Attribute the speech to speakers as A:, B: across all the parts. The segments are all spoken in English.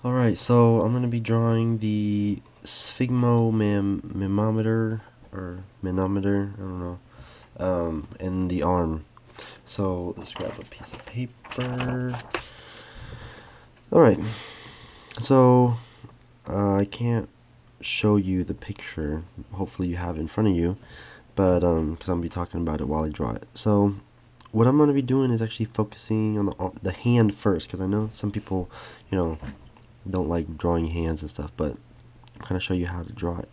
A: Alright, so I'm going to be drawing the sphygmomanometer, or manometer, I don't know, in the arm. So let's grab a piece of paper. Alright, so I can't show you the picture. Hopefully you have it in front of you, but because I'm going to be talking about it while I draw it. So what I'm going to be doing is actually focusing on the hand first, because I know some people, don't like drawing hands and stuff, but I'm going to show you how to draw it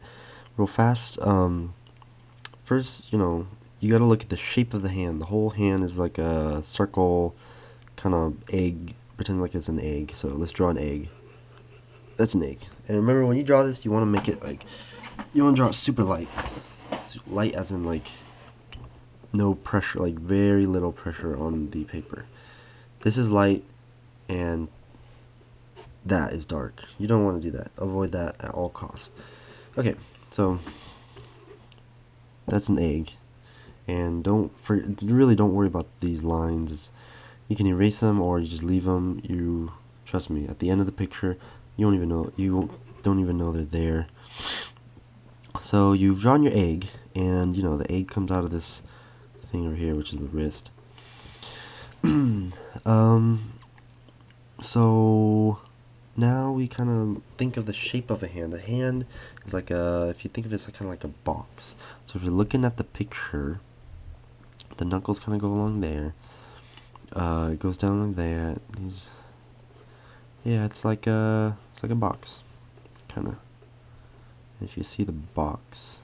A: real fast. First, you got to look at the shape of the hand. The whole hand is like a circle, kind of egg. Pretend like it's an egg. So let's draw an egg. That's an egg. And remember, when you draw this, you want to make it like, you want to draw it super light. Light as in like no pressure, like very little pressure on the paper. This is light, and that is dark. You don't want to do that. Avoid that at all costs. Okay, so that's an egg. And really don't worry about these lines. You can erase them or you just leave them. You trust me, at the end of the picture, you don't even know they're there. So you've drawn your egg, and the egg comes out of this thing over here, which is the wrist. So now we kind of think of the shape of a hand. A hand is like if you think of it as kind of like a box. So if you're looking at the picture, the knuckles kind of go along there. It goes down like that. Yeah, it's like a box, kind of. If you see the box,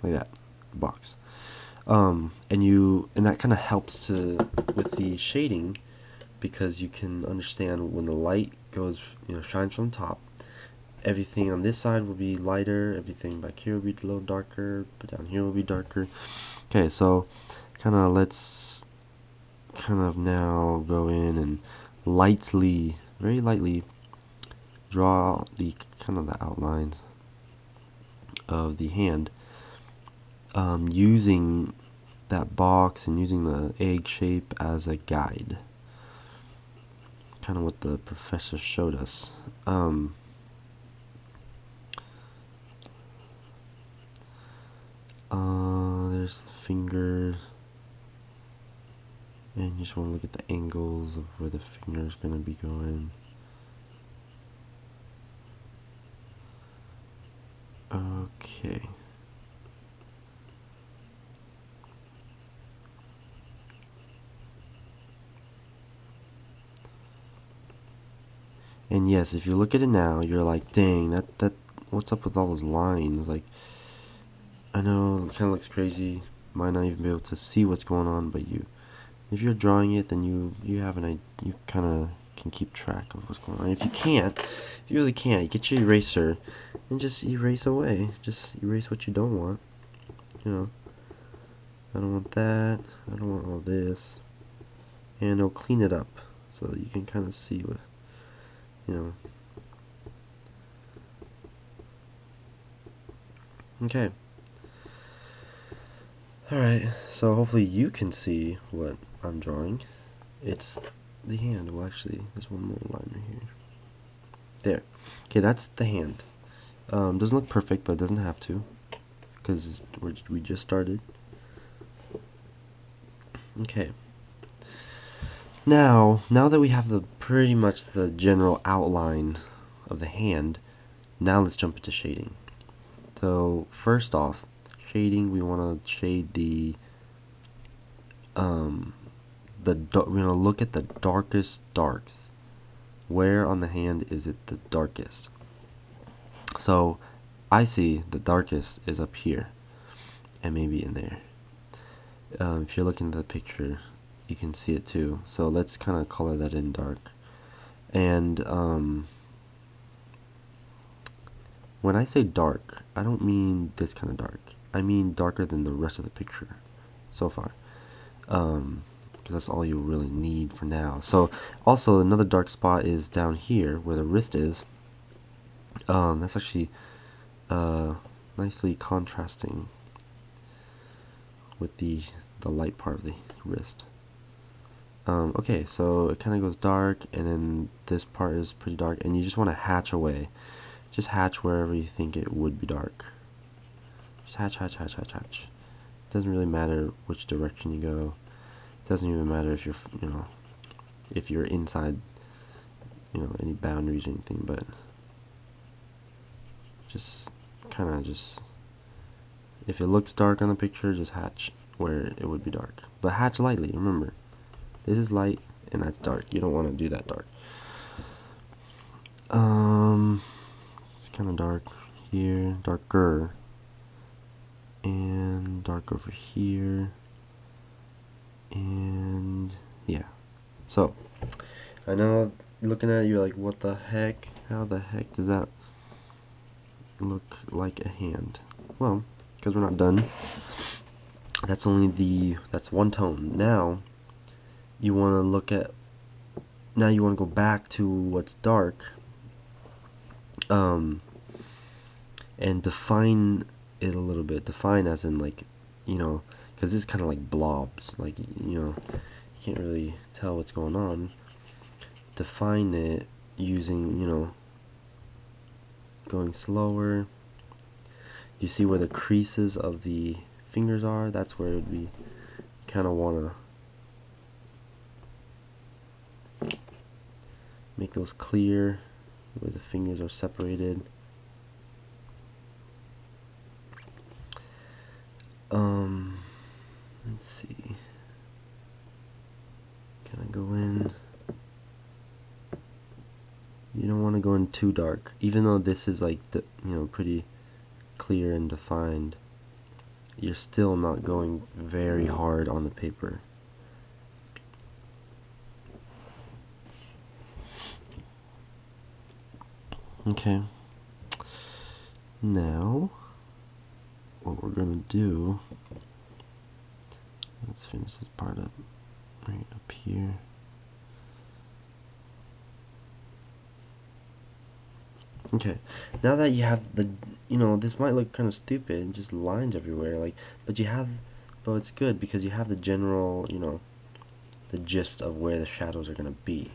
A: like that, box. And that kind of helps with the shading, because you can understand when the light goes, shines from the top. Everything on this side will be lighter. Everything back here will be a little darker, but down here will be darker. Okay, so let's now go in and very lightly, draw the outlines of the hand, using that box and using the egg shape as a guide. Kind of what the professor showed us. There's the fingers. And you just want to look at the angles of where the finger is going to be going. Okay. And yes, if you look at it now, you're like, dang, that what's up with all those lines? Like, I know it kind of looks crazy. Might not even be able to see what's going on, but if you're drawing it, then you have you kind of can keep track of what's going on. If you really can't, get your eraser and just erase away. Just erase what you don't want. I don't want that. I don't want all this. And it'll clean it up, so you can kind of see what, Okay. Alright, so hopefully you can see what I'm drawing. It's the hand. Well, actually, there's one more line right here. There. Okay, that's the hand. Doesn't look perfect, but it doesn't have to, because we just started. Okay. Now that we have pretty much the general outline of the hand, now let's jump into shading. So first off, shading, we want to shade we're gonna look at the darkest darks. Where on the hand is it the darkest? So I see the darkest is up here, and maybe in there. If you're looking at the picture, you can see it too. So let's kind of color that in dark. And when I say dark, I don't mean this kind of dark. I mean darker than the rest of the picture so far. Because that's all you really need for now. So also another dark spot is down here where the wrist is. That's actually nicely contrasting with the light part of the wrist. Okay, so it kind of goes dark, and then this part is pretty dark, and you just want to hatch away. Just hatch wherever you think it would be dark. Just hatch, hatch, hatch, hatch, hatch. It doesn't really matter which direction you go. It doesn't even matter if you're, if you're inside, any boundaries or anything, but just kind of just, if it looks dark on the picture, just hatch where it would be dark. But hatch lightly, remember. This is light, and that's dark. You don't want to do that dark. It's kind of dark here, darker, and dark over here, and yeah. So, I know looking at it, you're like, what the heck? How the heck does that look like a hand? Well, because we're not done. That's one tone. Now, you want to you want to go back to what's dark, and define it a little bit. Define as in, like, because it's kind of like blobs, like, you can't really tell what's going on. Define it using, going slower. You see where the creases of the fingers are? That's where it would be, kind of want to make those clear, where the fingers are separated. Let's see. Can I go in? You don't want to go in too dark, even though this is like pretty clear and defined. You're still not going very hard on the paper. Okay. Now, what we're gonna do, let's finish this part up right up here. Okay, now that you have the, this might look kind of stupid, just lines everywhere, like, but it's good because you have the general, the gist of where the shadows are gonna be.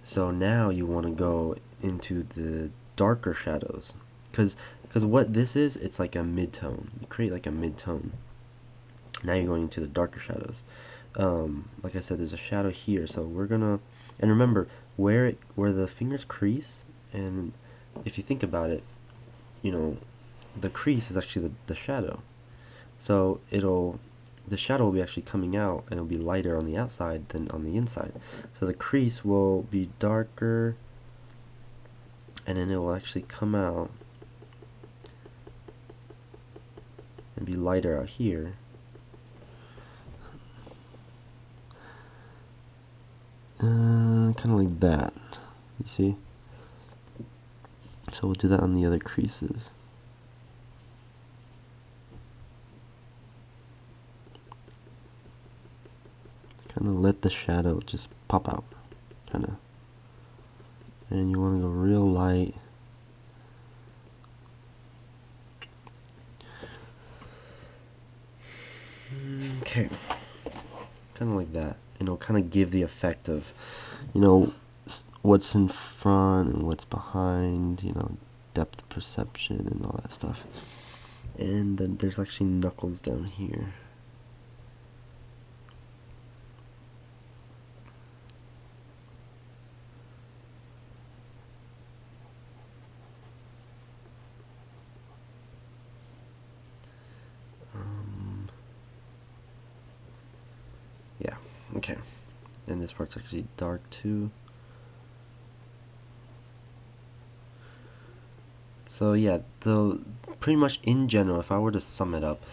A: So now you want to go into the darker shadows, because what this is, it's like a mid-tone. You create like a mid-tone. Now you're going into the darker shadows. Like I said, there's a shadow here, so we're gonna, and remember where the fingers crease, and if you think about it, the crease is actually the shadow. So the shadow will be actually coming out, and it'll be lighter on the outside than on the inside. So the crease will be darker, and then it will actually come out and be lighter out here. Kind of like that, you see? So we'll do that on the other creases. Kind of let the shadow just pop out, kind of. And you want to go real light. Okay, kind of like that. Kind of give the effect of, what's in front and what's behind, depth perception and all that stuff. And then there's actually knuckles down here. Yeah, okay. And this part's actually dark too. So yeah, pretty much in general, if I were to sum it up,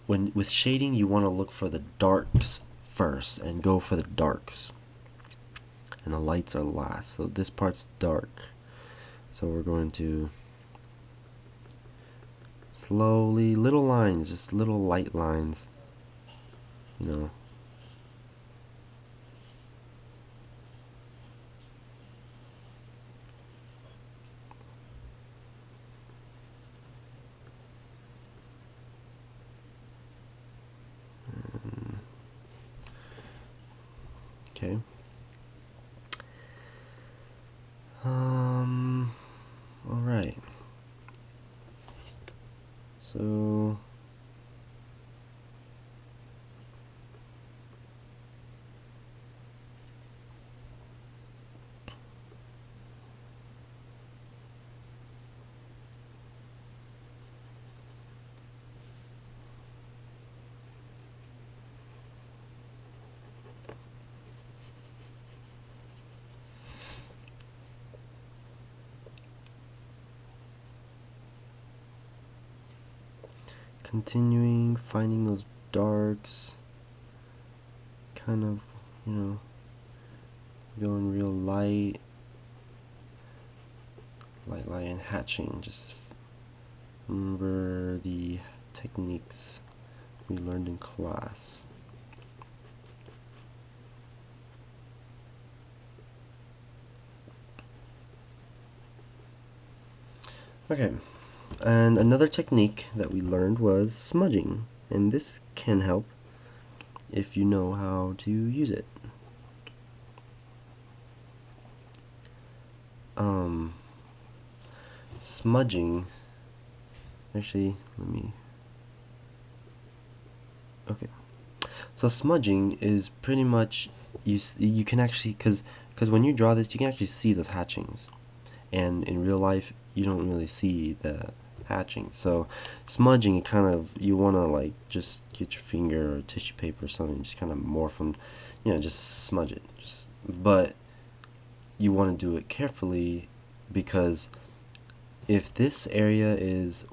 A: with shading, you want to look for the darks first and go for the darks, and the lights are last. So this part's dark, so we're going to slowly, little lines, just little light lines, Okay. Alright. So continuing, finding those darks, kind of, going real light, and hatching. Just remember the techniques we learned in class. Okay, and another technique that we learned was smudging, and this can help if you know how to use it. Smudging, actually, okay. So smudging is pretty much, you can actually, because when you draw this, you can actually see those hatchings. And in real life, you don't really see the hatching. So smudging, you want to like just get your finger or tissue paper or something, just kind of morph them, just smudge it. But you want to do it carefully, because if this area is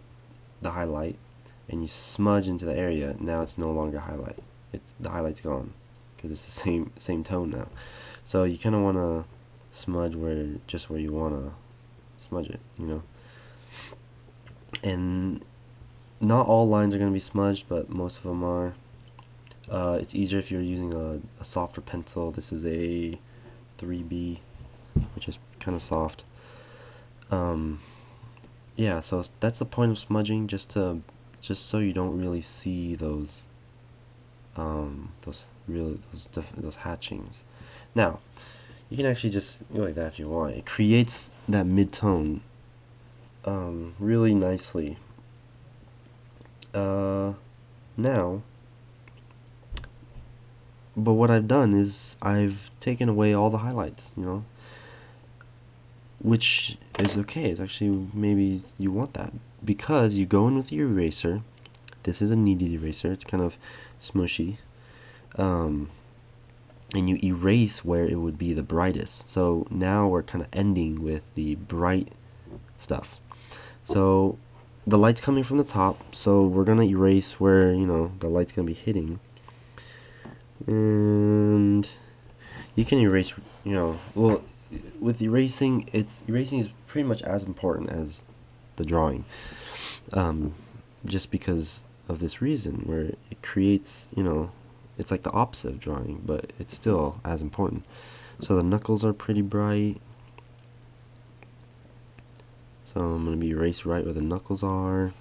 A: the highlight and you smudge into the area, now it's no longer highlight. The highlight's gone because it's the same tone now. So you kind of want to smudge just where you want to smudge it, and not all lines are going to be smudged, but most of them are. It's easier if you're using a softer pencil. This is a 3B, which is kind of soft. Yeah, so that's the point of smudging, just so you don't really see those hatchings. Now, you can actually just go like that if you want. It creates that mid-tone really nicely. Now, but what I've done is I've taken away all the highlights, which is okay. It's actually, maybe you want that, because you go in with your eraser. This is a kneaded eraser. It's kind of smushy. And you erase where it would be the brightest. So now we're kind of ending with the bright stuff. So the light's coming from the top, so we're gonna erase where the light's gonna be hitting. And you can erase, well, with erasing, erasing is pretty much as important as the drawing, just because of this reason, where it creates, it's like the opposite of drawing, but it's still as important. So the knuckles are pretty bright. So I'm going to be erased right where the knuckles are.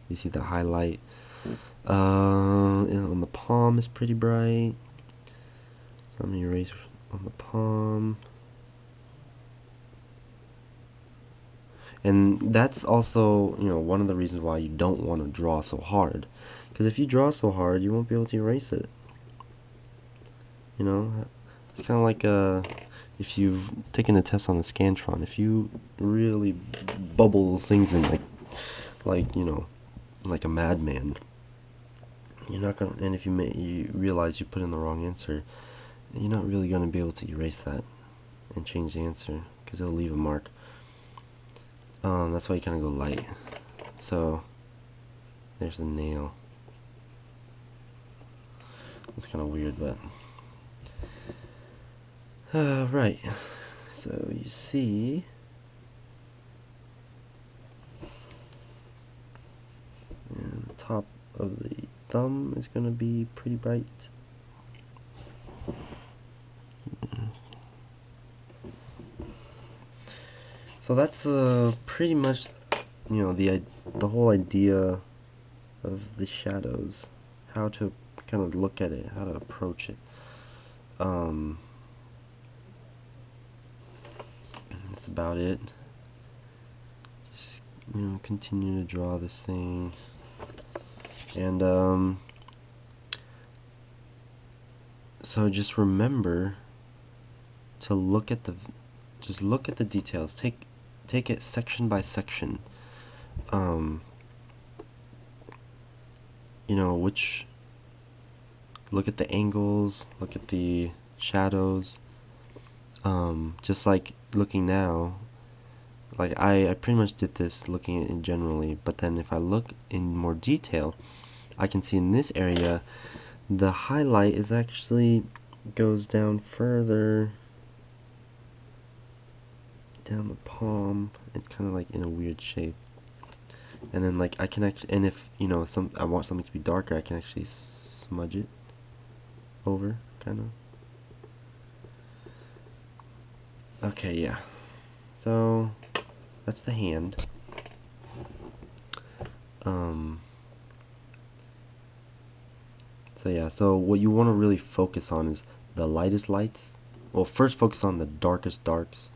A: You see the highlight. On the palm is pretty bright. So I'm going to erase on the palm. And that's also, one of the reasons why you don't want to draw so hard. Because if you draw so hard, you won't be able to erase it. It's kind of like if you've taken a test on the Scantron. If you really bubble those things in like a madman, you're not gonna. And if you realize you put in the wrong answer, you're not really gonna be able to erase that and change the answer, because it'll leave a mark. That's why you kind of go light. So there's the nail. It's kind of weird, but right. So you see, and the top of the thumb is going to be pretty bright. So that's pretty much, the whole idea of the shadows, how to kind of look at it, how to approach it. That's about it. Just, continue to draw this thing. And, so just remember to look at the details. Take it section by section. Look at the angles, look at the shadows. Just like looking now, like I pretty much did this looking at it in generally, but then if I look in more detail, I can see in this area the highlight is actually goes down further down the palm. It's kind of like in a weird shape. And then like I can actually, and if I want something to be darker, I can actually smudge it over, kind of. Okay, yeah. So that's the hand. So yeah, so what you want to really focus on is the lightest lights. Well, first focus on the darkest darks.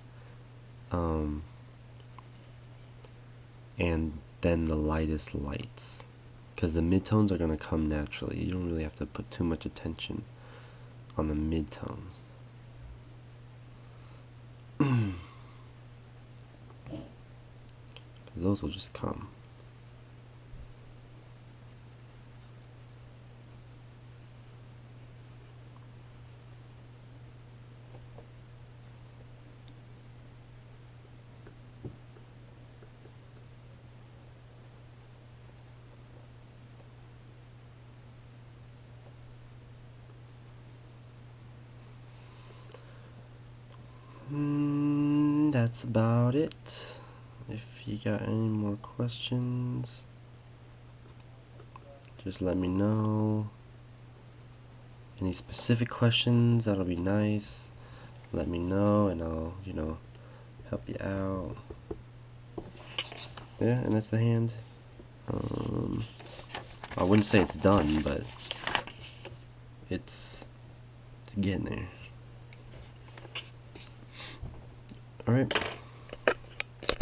A: And then the lightest lights. Because the midtones are going to come naturally. You don't really have to put too much attention on the midtones. Those will just come. That's about it. If you got any more questions, just let me know. Any specific questions, that'll be nice. Let me know and I'll, help you out. Yeah, and that's the hand. I wouldn't say it's done, but it's getting there. Alright.